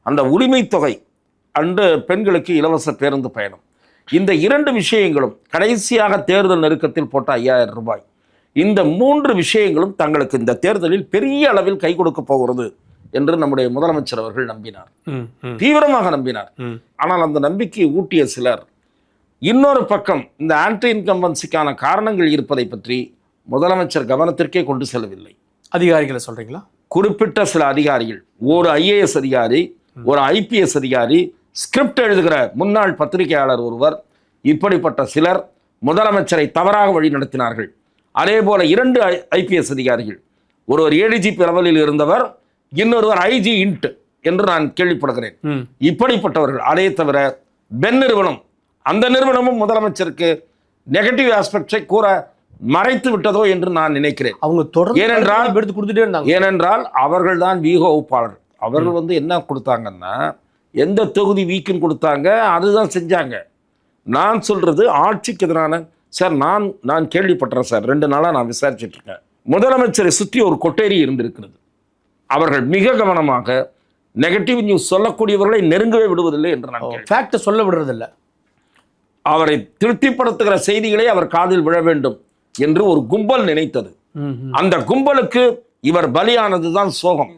அந்த உரிமை தொகை அன்று பெண்களுக்கு இலவச பேருந்து பயணம், இந்த 2 விஷயங்களும் கடைசியாக தேர்தல் நெருக்கத்தில் போட்ட 5000 ரூபாய், இந்த 3 விஷயங்களும் தங்களுக்கு இந்த தேர்தலில் பெரிய அளவில் கை கொடுக்க போகிறது என்று நம்முடைய முதலமைச்சர் அவர்கள் நம்பினார், தீவிரமாக நம்பினார். ஆனால் அந்த நம்பிக்கையை ஊட்டிய சிலர் இன்னொரு பக்கம் இந்த ஆன்டி இன்கம்பன்சிக்கான காரணங்கள் இருப்பதை பற்றி முதலமைச்சர் கவனத்திற்கே கொண்டு செல்லவில்லை. அதிகாரிகளை சொல்றீங்களா? குறிப்பிட்ட சில அதிகாரிகள், ஒரு IAS அதிகாரி, ஒரு IPS அதிகாரி, ஸ்கிரிப்ட் எழுதுகிற முன்னாள் பத்திரிகையாளர் ஒருவர், இப்படிப்பட்ட சிலர் முதலமைச்சரை தவறாக வழி நடத்தினார்கள். அதே போல 2 IPS அதிகாரிகள், ஒருவர் ADGP லெவலில் இருந்தவர், இன்னொருவர் IG இன்ட் என்று நான் கேள்விப்படுகிறேன். இப்படிப்பட்டவர்கள். அதே தவிர பென் நிறுவனம், அந்த நிறுவனமும் முதலமைச்சருக்கு நெகட்டிவ் ஆஸ்பெக்ட்ஸை கூற மறைத்து விட்டதோ என்று நான் நினைக்கிறேன். அவங்க தொடர்ந்து ஏனென்றால் எடுத்து கொடுத்துட்டே இருந்தாங்க. ஏனென்றால் அவர்கள் தான் வீக வகுப்பாளர். அவர்கள் என்ன கொடுத்தாங்கன்னா, எந்த தொகுதி வீக்குன்னு கொடுத்தாங்க, அதுதான் செஞ்சாங்க. நான் சொல்றது ஆட்சிக்கு எதிரான சார். நான் கேள்விப்பட்டேன் சார், 2 நாளாக நான் விசாரிச்சுட்டு இருக்கேன். முதலமைச்சரை சுற்றி ஒரு கொட்டேரி இருந்திருக்கிறது. அவர்கள் மிக கவனமாக நெகட்டிவ் நியூஸ் சொல்லக்கூடியவர்களை நெருங்கவே விடுவதில்லை என்று நான் ஃபேக்ட் சொல்ல விடுறதில்லை. அவரை திருப்திப்படுத்துகிற செய்திகளை அவர் காதில் விழ வேண்டும் என்று ஒரு கும்பல் நினைத்தது. அந்த கும்பலுக்கு இவர் பலியானதுதான் சோகம்.